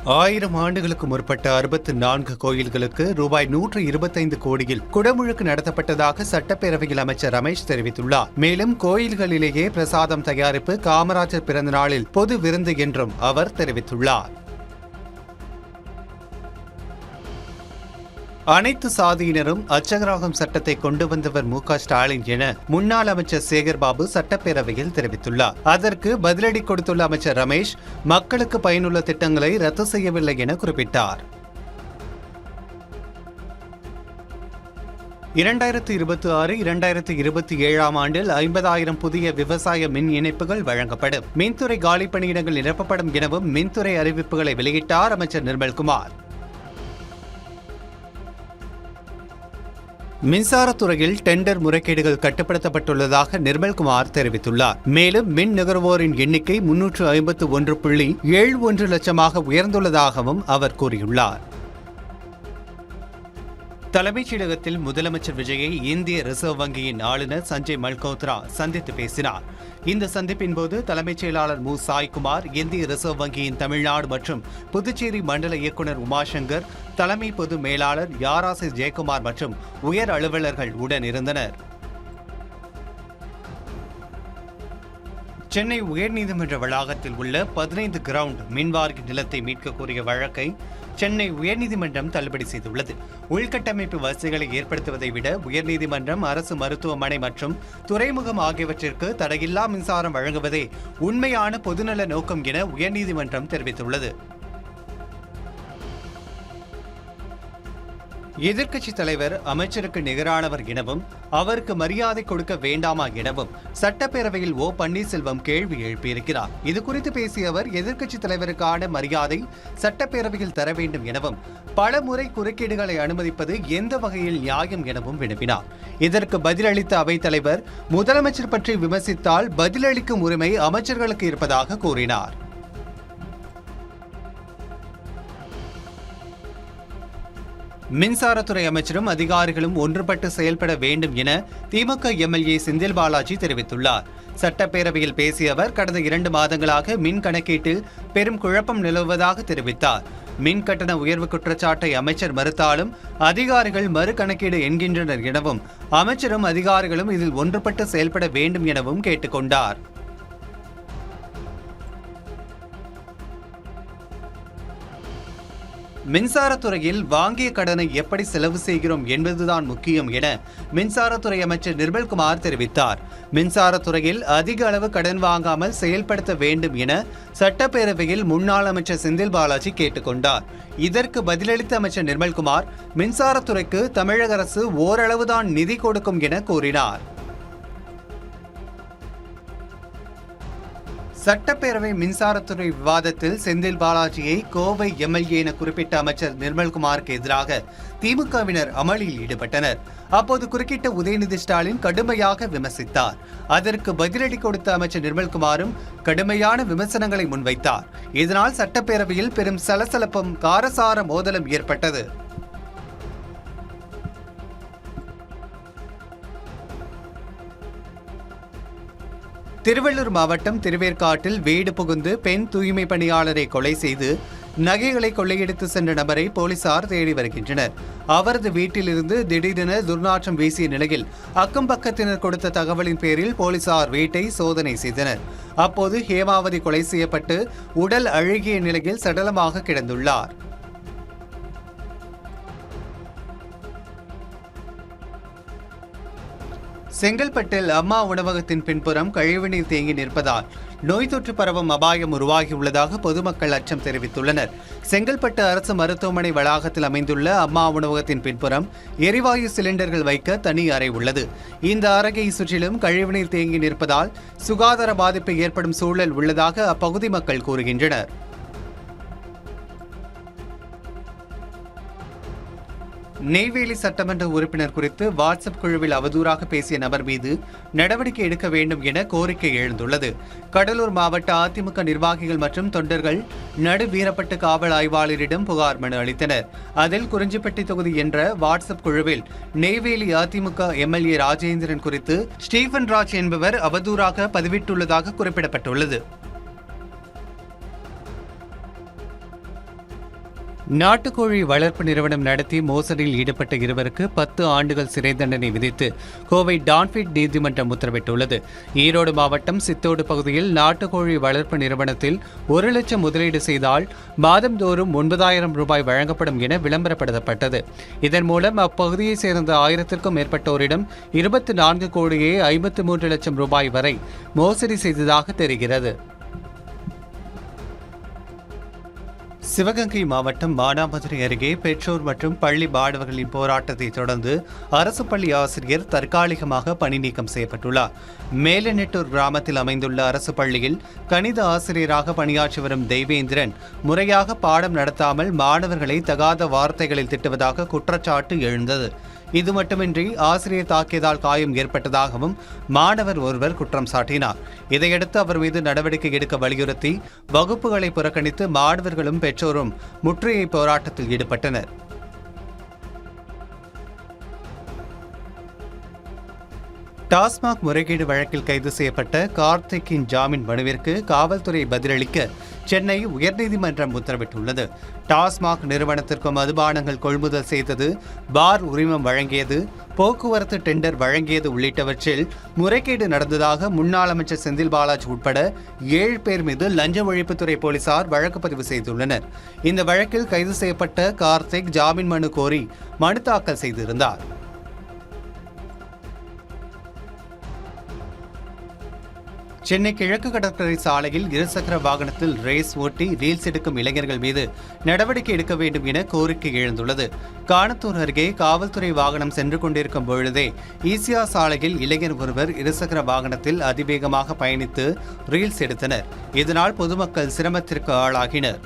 1000 ஆண்டுகளுக்கு முற்பட்ட 64 கோயில்களுக்கு ரூபாய் 125 கோடியில் குடமுழுக்கு நடத்தப்பட்டதாக சட்டப்பேரவையில் அமைச்சர் ரமேஷ் தெரிவித்துள்ளார். மேலும் கோயில்களிலேயே பிரசாதம் தயாரிப்பு காமராஜர் பிறந்த நாளில் பொது விருந்து என்றும் அவர் தெரிவித்துள்ளார். அனைத்து சாதியினரும் அச்சகராகும் சட்டத்தை கொண்டு வந்தவர் மு.க.ஸ்டாலின் என முன்னாள் அமைச்சர் சேகர்பாபு சட்டப்பேரவையில் தெரிவித்துள்ளார். அதற்கு பதிலடி கொடுத்துள்ள அமைச்சர் ரமேஷ், மக்களுக்கு பயனுள்ள திட்டங்களை ரத்து செய்யவில்லை என குறிப்பிட்டார். 2026-2027 ஆண்டில் 50,000 புதிய விவசாய மின் இணைப்புகள் வழங்கப்படும். மின்துறை காலி பணியிடங்கள் நிரப்பப்படும் எனவும் மின்துறை அறிவிப்புகளை வெளியிட்டார் அமைச்சர் நிர்மல்குமார். மின்சாரத்துறையில் டெண்டர் முறைகேடுகள் கட்டுப்படுத்தப்பட்டுள்ளதாக நிர்மல்குமார் தெரிவித்துள்ளார். மேலும் மின் நுகர்வோரின் எண்ணிக்கை 351.71 லட்சமாக உயர்ந்துள்ளதாகவும் அவர் கூறியுள்ளார். தலைமைச் செயலகத்தில் முதலமைச்சர் விஜயை இந்திய ரிசர்வ் வங்கியின் ஆளுநர் சஞ்சய் மல்கோத்ரா சந்தித்து பேசினார். இந்த சந்திப்பின் போது தலைமைச் செயலாளர் மு. சாய்குமார், இந்திய ரிசர்வ் வங்கியின் தமிழ்நாடு மற்றும் புதுச்சேரி மண்டல இயக்குநர் உமாசங்கர், தலைமை பொது மேலாளர் யாராசி ஜெயக்குமார் மற்றும் உயர் அலுவலர்கள் உடன் இருந்தனர். சென்னை உயர்நீதிமன்ற வளாகத்தில் உள்ள 15 கிரவுண்ட் மின்வாரிய நிலத்தை மீட்க கோரிய வழக்கை சென்னை உயர்நீதிமன்றம் தள்ளுபடி செய்துள்ளது. உள்கட்டமைப்பு வசதிகளை ஏற்படுத்துவதை விட உயர்நீதிமன்றம் அரசு மருத்துவமனை மற்றும் துறைமுகம் ஆகியவற்றிற்கு தடையில்லா மின்சாரம் வழங்குவதே உண்மையான பொதுநல நோக்கம் என உயர்நீதிமன்றம் தெரிவித்துள்ளது. எதிர்க்கட்சித் தலைவர் அமைச்சருக்கு நிகரானவர் எனவும் அவருக்கு மரியாதை கொடுக்க வேண்டாமா எனவும் சட்டப்பேரவையில் ஓ. பன்னீர்செல்வம் கேள்வி எழுப்பியிருக்கிறார். இதுகுறித்து பேசிய அவர், எதிர்க்கட்சித் தலைவருக்கான மரியாதை சட்டப்பேரவையில் தர வேண்டும் எனவும் பல முறை குறுக்கீடுகளை அனுமதிப்பது எந்த வகையில் நியாயம் எனவும் வினவினார். இதற்கு பதிலளித்த அவைத் தலைவர், முதலமைச்சர் பற்றி விமர்சித்தால் பதிலளிக்கும் உரிமை அமைச்சர்களுக்கு இருப்பதாக கூறினார். மின்சாரத்துறை அமைச்சரும் அதிகாரிகளும் ஒன்றுபட்டு செயல்பட வேண்டும் என திமுக எம்எல்ஏ செந்தில் பாலாஜி தெரிவித்துள்ளார். சட்டப்பேரவையில் பேசிய அவர், கடந்த 2 மாதங்களாக மின் கணக்கீட்டில் பெரும் குழப்பம் நிலவுவதாக தெரிவித்தார். மின் கட்டண உயர்வு குற்றச்சாட்டை அமைச்சர் மறுத்தாலும் அதிகாரிகள் மறு கணக்கீடு என்கின்றனர் எனவும் அமைச்சரும் அதிகாரிகளும் இதில் ஒன்றுபட்டு செயல்பட வேண்டும் எனவும் கேட்டுக்கொண்டார். மின்சாரத்துறையில் வாங்கிய கடனை எப்படி செலவு செய்கிறோம் என்பதுதான் முக்கியம் என மின்சாரத்துறை அமைச்சர் நிர்மல்குமார் தெரிவித்தார். மின்சாரத்துறையில் அதிக அளவு கடன் வாங்காமல் செயல்படுத்த வேண்டும் என சட்டப்பேரவையில் முன்னாள் அமைச்சர் செந்தில் பாலாஜி கேட்டுக்கொண்டார். இதற்கு பதிலளித்த அமைச்சர் நிர்மல்குமார், மின்சாரத்துறைக்கு தமிழக அரசு ஓரளவுதான் நிதி கொடுக்கும் என கூறினார். சட்டப்பேரவை மின்சாரத்துறை விவாதத்தில் செந்தில் பாலாஜியை கோவை எம்எல்ஏ என குறிப்பிட்ட அமைச்சர் நிர்மல்குமாருக்கு எதிராக திமுகவினர் அமளியில் ஈடுபட்டனர். அப்போது குறுக்கிட்ட உதயநிதி ஸ்டாலின் கடுமையாக விமர்சித்தார். அதற்கு பதிலடி கொடுத்த அமைச்சர் நிர்மல்குமாரும் கடுமையான விமர்சனங்களை முன்வைத்தார். இதனால் சட்டப்பேரவையில் பெரும் சலசலப்பும் காரசார மோதலும் ஏற்பட்டது. திருவள்ளூர் மாவட்டம் திருவேற்காட்டில் வீடு புகுந்து பெண் தூய்மை பணியாளரை கொலை செய்து நகைகளை கொள்ளையடித்து சென்ற நபரை போலீசார் தேடி வருகின்றனர். அவரது வீட்டிலிருந்து திடீரென துர்நாற்றம் வீசிய நிலையில் அக்கம் பக்கத்தினர் கொடுத்த தகவலின் பேரில் போலீசார் வீட்டை சோதனை செய்தனர். அப்போது ஹேமாவதி கொலை செய்யப்பட்டு உடல் அழுகிய நிலையில் சடலமாக கிடந்துள்ளார். செங்கல்பட்டில் அம்மா உணவகத்தின் பின்புறம் கழிவுநீர் தேங்கி நிற்பதால் நோய் தொற்று பரவும் அபாயம் உருவாகியுள்ளதாக பொதுமக்கள் அச்சம் தெரிவித்துள்ளனர். செங்கல்பட்டு அரசு மருத்துவமனை வளாகத்தில் அமைந்துள்ள அம்மா உணவகத்தின் பின்புறம் எரிவாயு சிலிண்டர்கள் வைக்க தனி அறை உள்ளது. இந்த அறையை சுற்றிலும் கழிவுநீர் தேங்கி நிற்பதால் சுகாதார பாதிப்பு ஏற்படும் சூழல் உள்ளதாக அப்பகுதி மக்கள் கூறுகின்றனர். நெய்வேலி சட்டமன்ற உறுப்பினர் குறித்து வாட்ஸ்அப் குழுவில் அவதூறாக பேசிய நபர் மீது நடவடிக்கை எடுக்க வேண்டும் என கோரிக்கை எழுந்துள்ளது. கடலூர் மாவட்ட அதிமுக நிர்வாகிகள் மற்றும் தொண்டர்கள் நடுவீரப்பட்டு காவல் ஆய்வாளரிடம் புகார் மனு அளித்தனர். அதில் குறிஞ்சிப்பட்டி தொகுதி என்ற வாட்ஸ்அப் குழுவில் நெய்வேலி அதிமுக எம்எல்ஏ ராஜேந்திரன் குறித்து ஸ்டீபன் ராஜ் என்பவர் அவதூறாக பதிவிட்டுள்ளதாக குறிப்பிடப்பட்டுள்ளது. நாட்டுக்கோழி வளர்ப்பு நிறுவனம் நடத்தி மோசடியில் ஈடுபட்ட இருவருக்கு 10 ஆண்டுகள் சிறை தண்டனை விதித்து கோவை டான்ஃபிட் நீதிமன்றம் உத்தரவிட்டுள்ளது. ஈரோடு மாவட்டம் சித்தோடு பகுதியில் நாட்டுக்கோழி வளர்ப்பு நிறுவனத்தில் 1 லட்சம் முதலீடு செய்தால் மாதந்தோறும் 9,000 ரூபாய் வழங்கப்படும் என விளம்பரப்படுத்தப்பட்டது. இதன் மூலம் அப்பகுதியைச் சேர்ந்த 1000க்கும் மேற்பட்டோரிடம் 24 கோடியே 53 லட்சம் ரூபாய் வரை மோசடி செய்ததாக தெரிகிறது. சிவகங்கை மாவட்டம் மானாமதுரை அருகே பெற்றோர் மற்றும் பள்ளி மாணவர்களின் போராட்டத்தை தொடர்ந்து அரசு பள்ளி ஆசிரியர் தற்காலிகமாக பணி நீக்கம் செய்யப்பட்டுள்ளார். மேலநெட்டூர் கிராமத்தில் அமைந்துள்ள அரசு பள்ளியில் கணித ஆசிரியராக பணியாற்றி வரும் தெய்வேந்திரன் முறையாக பாடம் நடத்தாமல் மாணவர்களை தகாத வார்த்தைகளில் திட்டுவதாக குற்றச்சாட்டு எழுந்தது. இது மட்டுமின்றி ஆசிரியர் தாக்கியதால் காயம் ஏற்பட்டதாகவும் மாணவர் ஒருவர் குற்றம் சாட்டினார். இதையடுத்து அவர் மீது நடவடிக்கை எடுக்க வலியுறுத்தி வகுப்புகளை புறக்கணித்து மாணவர்களும் பெற்றோரும் முற்றுகை போராட்டத்தில் ஈடுபட்டனர். டாஸ்மாக் முறைகேடு வழக்கில் கைது செய்யப்பட்ட கார்த்திக்கின் ஜாமீன் மனுவிற்கு காவல்துறை பதிலளிக்க சென்னை உயர்நீதிமன்றம் உத்தரவிட்டுள்ளது. டாஸ்மாக் நிறுவனத்திற்கு மதுபானங்கள் கொள்முதல் செய்தது, பார் உரிமம் வழங்கியது, போக்குவரத்து டெண்டர் வழங்கியது உள்ளிட்டவற்றில் முறைகேடு நடந்ததாக முன்னாள் அமைச்சர் செந்தில் பாலாஜி உட்பட 7 பேர் மீது லஞ்ச ஒழிப்புத்துறை போலீசார் வழக்கு பதிவு செய்துள்ளனர். இந்த வழக்கில் கைது செய்யப்பட்ட கார்த்திக் ஜாமீன் மனு கோரி மனு தாக்கல் செய்திருந்தார். சென்னை கிழக்கு கடற்கரை சாலையில் இருசக்கர வாகனத்தில் ரேஸ் ஓட்டி ரீல்ஸ் எடுக்கும் இளைஞர்கள் மீது நடவடிக்கை எடுக்க வேண்டும் என கோரிக்கை எழுந்துள்ளது. காணத்தூர் அருகே காவல்துறை வாகனம் சென்று கொண்டிருக்கும் பொழுதே ஈசியா சாலையில் இளைஞர் ஒருவர் இருசக்கர வாகனத்தில் அதிவேகமாக பயணித்து ரீல்ஸ் எடுத்தனர். இதனால் பொதுமக்கள் சிரமத்திற்கு ஆளாகினர்.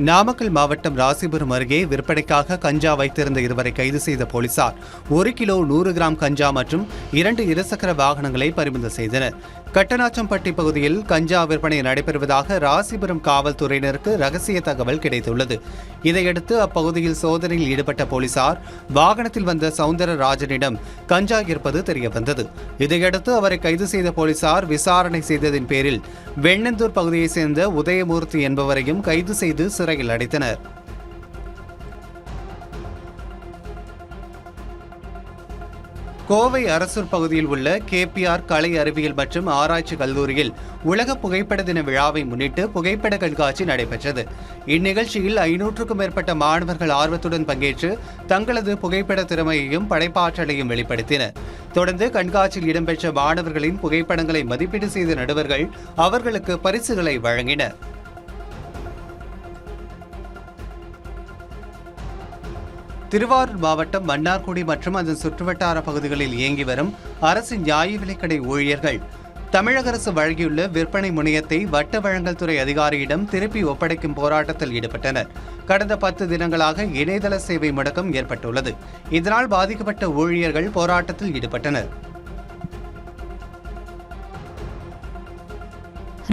நாமக்கல் மாவட்டம் ராசிபுரம் அருகே விற்பனைக்காக கஞ்சா வைத்திருந்த இருவரை கைது செய்த போலீசார் 1 கிலோ 100 கிராம் கஞ்சா மற்றும் 2 இருசக்கர வாகனங்களை பறிமுதல் செய்தனர். கட்டணாச்சம்பட்டி பகுதியில் கஞ்சா விற்பனை நடைபெறுவதாக ராசிபுரம் காவல்துறையினருக்கு ரகசிய தகவல் கிடைத்துள்ளது. இதையடுத்து அப்பகுதியில் சோதனையில் ஈடுபட்ட போலீசார் வாகனத்தில் வந்த சவுந்தரராஜனிடம் கஞ்சா இருப்பது தெரியவந்தது. இதையடுத்து அவரை கைது செய்த போலீசார் விசாரணை செய்ததின் பேரில் வெண்ணந்தூர் பகுதியைச் சேர்ந்த உதயமூர்த்தி என்பவரையும் கைது செய்து சிறையில் அடைத்தனர். கோவை அரசூர் பகுதியில் உள்ள KPR கலை அறிவியல் மற்றும் ஆராய்ச்சி கல்லூரியில் உலக புகைப்பட தின விழாவை முன்னிட்டு புகைப்பட கண்காட்சி நடைபெற்றது. இந்நிகழ்ச்சியில் 500க்கும் மேற்பட்ட மாணவர்கள் ஆர்வத்துடன் பங்கேற்று தங்களது புகைப்பட திறமையையும் படைப்பாற்றலையும் வெளிப்படுத்தினர். தொடர்ந்து கண்காட்சியில் இடம்பெற்ற மாணவர்களின் புகைப்படங்களை மதிப்பீடு செய்த நடுவர்கள் அவர்களுக்கு பரிசுகளை வழங்கினர். திருவாரூர் மாவட்டம் மன்னார்குடி மற்றும் அதன் சுற்றுவட்டார பகுதிகளில் இயங்கி வரும் அரசு நியாய விலைக்கடை ஊழியர்கள் தமிழக அரசு வழங்கியுள்ள விற்பனை முனையத்தை வட்ட வழங்கல் துறை அதிகாரியிடம் திருப்பி ஒப்படைக்கும் போராட்டத்தில் ஈடுபட்டனர். கடந்த 10 தினங்களாக இணையதள சேவை முடக்கம் ஏற்பட்டுள்ளது. இதனால் பாதிக்கப்பட்ட ஊழியர்கள் போராட்டத்தில் ஈடுபட்டனர்.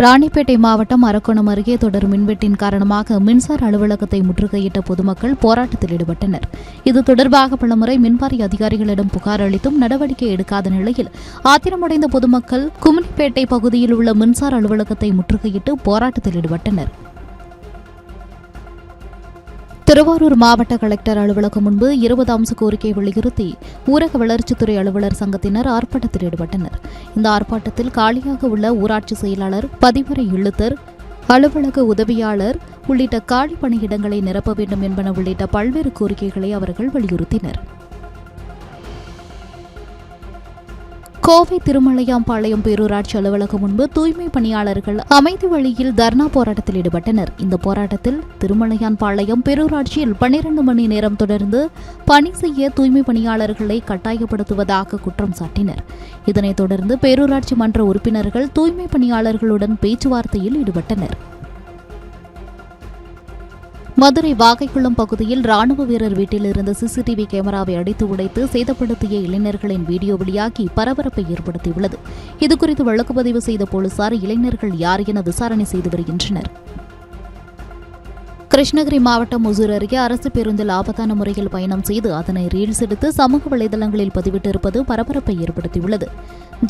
ராணிப்பேட்டை மாவட்டம் அரக்கோணம் அருகே தொடர் மின்வெட்டின் காரணமாக மின்சார அலுவலகத்தை முற்றுகையிட்ட பொதுமக்கள் போராட்டத்தில் ஈடுபட்டனர். இது தொடர்பாக பலமுறை மின்வாரிய அதிகாரிகளிடம் புகார் அளித்தும் நடவடிக்கை எடுக்காத நிலையில் ஆத்திரமடைந்த பொதுமக்கள் கும்மிடிப்பேட்டை பகுதியில் உள்ள மின்சார அலுவலகத்தை முற்றுகையிட்டு போராட்டத்தில் ஈடுபட்டனர். திருவாரூர் மாவட்ட கலெக்டர் அலுவலகம் முன்பு 20 அம்ச கோரிக்கை வலியுறுத்தி ஊரக வளர்ச்சித்துறை அலுவலர் சங்கத்தினர் ஆர்ப்பாட்டத்தில் ஈடுபட்டனர். இந்த ஆர்ப்பாட்டத்தில் காலியாக உள்ள ஊராட்சி செயலாளர், பதிவறை எழுத்தர், அலுவலக உதவியாளர் உள்ளிட்ட காலி பணியிடங்களை நிரப்ப வேண்டும் என்பன உள்ளிட்ட பல்வேறு கோரிக்கைகளை அவர்கள் வலியுறுத்தினர். கோவை திருமலையாம்பாளையம் பேரூராட்சி அலுவலகம் முன்பு தூய்மை பணியாளர்கள் அமைதி வழியில் தர்ணா போராட்டத்தில் ஈடுபட்டனர். இந்த போராட்டத்தில் திருமலையாம்பாளையம் பேரூராட்சியில் 12 மணி நேரம் தொடர்ந்து பணி செய்ய தூய்மை பணியாளர்களை கட்டாயப்படுத்துவதாக குற்றம் சாட்டினர். இதனைத் தொடர்ந்து பேரூராட்சி மன்ற உறுப்பினர்கள் தூய்மை பணியாளர்களுடன் பேச்சுவார்த்தையில் ஈடுபட்டனர். மதுரை வாகைக்குளம் பகுதியில் ராணுவ வீரர் வீட்டில் இருந்த CCTV கேமராவை அடித்து உடைத்து சேதப்படுத்திய இளைஞர்களின் வீடியோ வெளியாகி பரபரப்பை ஏற்படுத்தியுள்ளது. இதுகுறித்து வழக்கு பதிவு செய்த போலீசார் இளைஞர்கள் யார் என விசாரணை செய்து வருகின்றனர். கிருஷ்ணகிரி மாவட்டம் ஒசூர் அருகே அரசு பேருந்தில் ஆபத்தான முறையில் பயணம் செய்து அதனை ரீல்ஸ் எடுத்து சமூக வலைதளங்களில் பதிவிட்டிருப்பது பரபரப்பை ஏற்படுத்தியுள்ளது.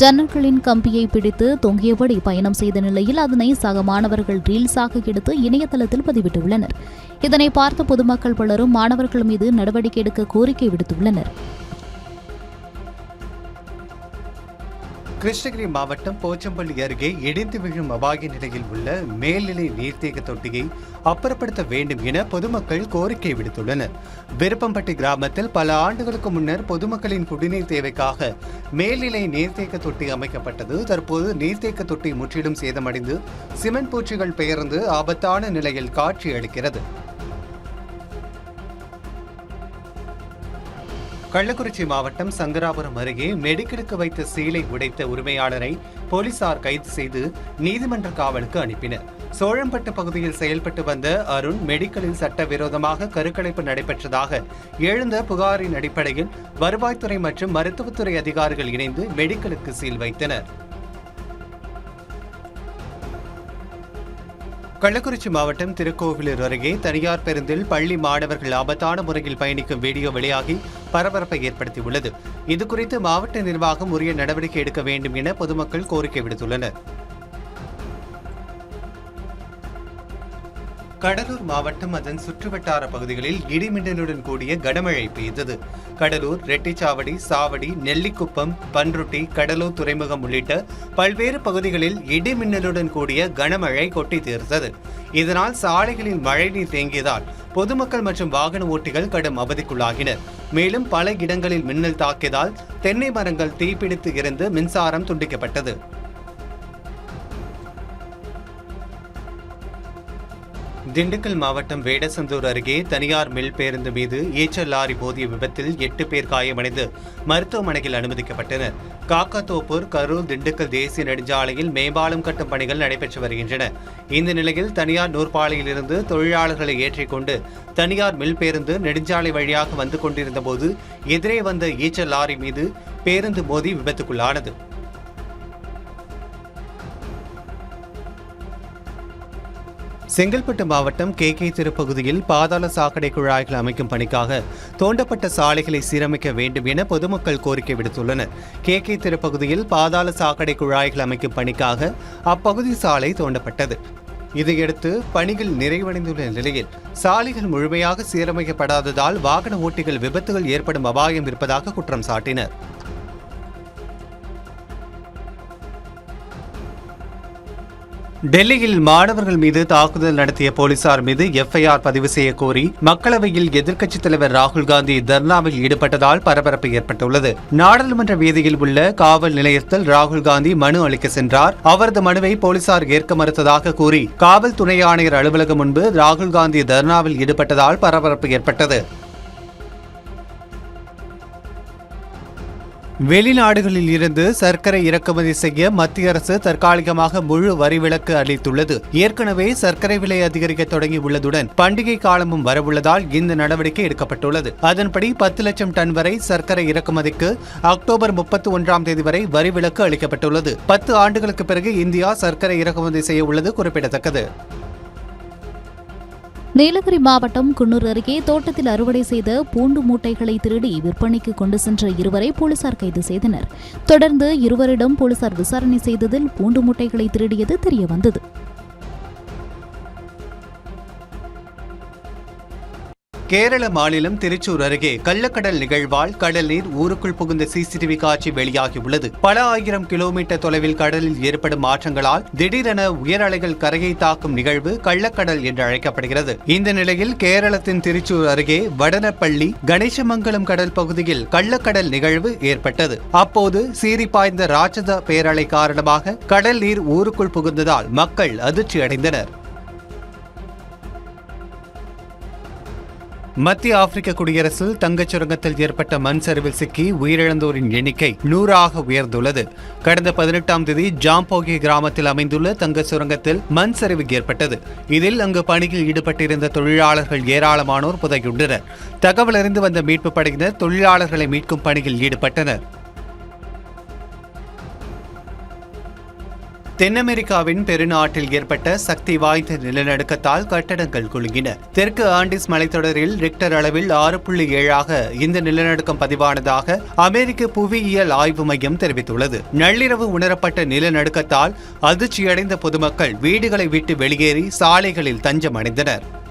ஜன்னல்களின் கம்பியை பிடித்து தொங்கியபடி பயணம் செய்த நிலையில் அதனை சக மாணவர்கள் ரீல்ஸாக எடுத்து இணையதளத்தில் பதிவிட்டுள்ளனர். இதனை பார்த்த பொதுமக்கள் பலரும் மாணவர்கள் மீது நடவடிக்கை எடுக்க கோரிக்கை விடுத்துள்ளனர். கிருஷ்ணகிரி மாவட்டம் போச்சம்பள்ளி அருகே இடிந்து விழும் அபாய நிலையில் உள்ள மேல்நிலை நீர்த்தேக்க தொட்டியை அப்புறப்படுத்த வேண்டும் என பொதுமக்கள் கோரிக்கை விடுத்துள்ளனர். விருப்பம்பட்டி கிராமத்தில் பல ஆண்டுகளுக்கு முன்னர் பொதுமக்களின் குடிநீர் தேவைக்காக மேல்நிலை நீர்த்தேக்க தொட்டி அமைக்கப்பட்டது. தற்போது நீர்த்தேக்க தொட்டி முற்றிலும் சேதமடைந்து சிமெண்ட் பூச்சிகள் பெயர்ந்து ஆபத்தான நிலையில் காட்சியளிக்கிறது. கள்ளக்குறிச்சி மாவட்டம் சங்கராபுரம் அருகே மெடிக்கலுக்கு வைத்த சீலை உடைத்த உரிமையாளரை போலீசார் கைது செய்து நீதிமன்ற காவலுக்கு அனுப்பினர். சோழம்பட்டு பகுதியில் செயல்பட்டு வந்த அருண் மெடிக்கலில் சட்டவிரோதமாக கருக்கலைப்பு நடைபெற்றதாக எழுந்த புகாரின் அடிப்படையில் வருவாய்த்துறை மற்றும் மருத்துவத்துறை அதிகாரிகள் இணைந்து மெடிக்கலுக்கு சீல் வைத்தனர். கள்ளக்குறிச்சி மாவட்டம் திருக்கோவிலூர் அருகே தனியார் பேருந்தில் பள்ளி மாணவர்கள் ஆபத்தான முறையில் பயணிக்கும் வீடியோ வெளியாகி பரபரப்பை ஏற்படுத்தியுள்ளது. இதுகுறித்து மாவட்ட நிர்வாகம் உரிய நடவடிக்கை எடுக்க வேண்டும் என பொதுமக்கள் கோரிக்கை விடுத்துள்ளனர். கடலூர் மாவட்டம் அதன் சுற்றுவட்டார பகுதிகளில் இடிமின்னலுடன் கூடிய கனமழை பெய்தது. கடலூர், ரெட்டிச்சாவடி, சாவடி, நெல்லிக்குப்பம், பன்ருட்டி, கடலூர் துறைமுகம் உள்ளிட்ட பல்வேறு பகுதிகளில் இடிமின்னலுடன் கூடிய கனமழை கொட்டி தீர்த்தது. இதனால் சாலைகளில் மழைநீர் தேங்கியதால் பொதுமக்கள் மற்றும் வாகன ஓட்டிகள் கடும் அவதிக்குள்ளாகினர். மேலும் பல இடங்களில் மின்னல் தாக்கியதால் தென்னை மரங்கள் தீப்பிடித்து எரிந்து மின்சாரம் துண்டிக்கப்பட்டது. திண்டுக்கல் மாவட்டம் வேடசந்தூர் அருகே தனியார் மில் பேருந்து மீது ஈச்சர் லாரி மோதிய விபத்தில் 8 பேர் காயமடைந்து மருத்துவமனையில் அனுமதிக்கப்பட்டனர். காக்காத்தோப்பூர், கரூர், திண்டுக்கல் தேசிய நெடுஞ்சாலையில் மேம்பாலம் கட்டும் பணிகள் நடைபெற்று வருகின்றன. இந்த நிலையில் தனியார் நூற்பாலையிலிருந்து தொழிலாளர்களை ஏற்றிக்கொண்டு தனியார் மில் பேருந்து நெடுஞ்சாலை வழியாக வந்து கொண்டிருந்த போது எதிரே வந்த ஈச்சர் லாரி மீது பேருந்து மோதி விபத்துக்குள்ளானது. செங்கல்பட்டு மாவட்டம் கே திருப்பகுதியில் பாதாள சாக்கடை குழாய்கள் அமைக்கும் பணிக்காக தோண்டப்பட்ட சாலைகளை சீரமைக்க வேண்டும் என பொதுமக்கள் கோரிக்கை விடுத்துள்ளனர். கே திருப்பகுதியில் பாதாள சாக்கடை குழாய்கள் அமைக்கும் பணிக்காக அப்பகுதி சாலை தோண்டப்பட்டது. இதையடுத்து பணிகள் நிறைவடைந்துள்ள நிலையில் சாலைகள் முழுமையாக சீரமைக்கப்படாததால் வாகன ஓட்டிகள் விபத்துகள் ஏற்படும் அபாயம் இருப்பதாக குற்றம் சாட்டினர். டெல்லியில் மாணவர்கள் மீது தாக்குதல் நடத்திய போலீசார் மீது எஃப்ஐஆர் பதிவு செய்ய கோரி மக்களவையில் எதிர்க்கட்சித் தலைவர் ராகுல் காந்தி தர்ணாவில் ஈடுபட்டதால் பரபரப்பு ஏற்பட்டுள்ளது. நாடாளுமன்ற வீதியில் உள்ள காவல் நிலையத்தில் ராகுல் காந்தி மனு அளிக்க சென்றார். அவரது மனுவை போலீசார் ஏற்க மறுத்ததாக கூறி காவல் துணை ஆணையர் அலுவலகம் முன்பு ராகுல் காந்தி தர்ணாவில் ஈடுபட்டதால் பரபரப்பு ஏற்பட்டது. வெளிநாடுகளில் இருந்து சர்க்கரை இறக்குமதி செய்ய மத்திய அரசு தற்காலிகமாக முழு வரி விலக்கு அளித்துள்ளது. ஏற்கனவே சர்க்கரை விலை அதிகரிக்க தொடங்கியுள்ளதுடன் பண்டிகை காலமும் வரவுள்ளதால் இந்த நடவடிக்கை எடுக்கப்பட்டுள்ளது. அதன்படி 10 லட்சம் டன் வரை சர்க்கரை இறக்குமதிக்கு அக்டோபர் 31ஆம் தேதி வரை வரி விலக்கு அளிக்கப்பட்டுள்ளது. 10 ஆண்டுகளுக்கு பிறகு இந்தியா சர்க்கரை இறக்குமதி செய்ய உள்ளது குறிப்பிடத்தக்கது. நீலகிரி மாவட்டம் குன்னூர் அருகே தோட்டத்தில் அறுவடை செய்த பூண்டு மூட்டைகளை திருடி விற்பனைக்கு கொண்டு சென்ற இருவரை போலீசார் கைது செய்தனர். தொடர்ந்து இருவரிடம் போலீசார் விசாரணை செய்ததில் பூண்டு மூட்டைகளை திருடியது தெரியவந்தது. கேரள மாநிலம் திருச்சூர் அருகே கள்ளக்கடல் நிகழ்வால் கடல் நீர் ஊருக்குள் புகுந்த சிசிடிவி காட்சி வெளியாகியுள்ளது. பல ஆயிரம் கிலோமீட்டர் தொலைவில் கடலில் ஏற்படும் மாற்றங்களால் திடீரென உயர் அலைகள் கரையை தாக்கும் நிகழ்வு கள்ளக்கடல் என்று அழைக்கப்படுகிறது. இந்த நிலையில் கேரளத்தின் திருச்சூர் அருகே வடனப்பள்ளி கணேசமங்கலம் கடல் பகுதியில் கள்ளக்கடல் நிகழ்வு ஏற்பட்டது. அப்போது சீறி பாய்ந்த ராட்சத பேரலை காரணமாக கடல் நீர் ஊருக்குள் புகுந்ததால் மக்கள் அதிர்ச்சியடைந்தனர். மத்திய ஆப்பிரிக்க குடியரசில் தங்கச் சுரங்கத்தில் ஏற்பட்ட மண் சரிவில் சிக்கி உயிரிழந்தோரின் எண்ணிக்கை 100ஆக உயர்ந்துள்ளது. கடந்த 18ஆம் தேதி ஜாம்போகி கிராமத்தில் அமைந்துள்ள தங்கச் சுரங்கத்தில் மண் சரிவு ஏற்பட்டது. இதில் அங்கு பணியில் ஈடுபட்டிருந்த தொழிலாளர்கள் ஏராளமானோர் புதையுண்டனர். தகவல் அறிந்து வந்த மீட்புப் படையினர் தொழிலாளர்களை மீட்கும் பணியில் ஈடுபட்டனர். தென் அமெரிக்காவின் பெருநாட்டில் ஏற்பட்ட சக்தி வாய்ந்த நிலநடுக்கத்தால் கட்டடங்கள் குலுங்கின. தெற்கு ஆண்டிஸ் மலைத்தொடரில் ரிக்டர் அளவில் 6.7 இந்த நிலநடுக்கம் பதிவானதாக அமெரிக்க புவியியல் ஆய்வு மையம் தெரிவித்துள்ளது. நள்ளிரவு உணரப்பட்ட நிலநடுக்கத்தால் அதிர்ச்சியடைந்த பொதுமக்கள் வீடுகளை விட்டு வெளியேறி சாலைகளில் தஞ்சம் அடைந்தனர்.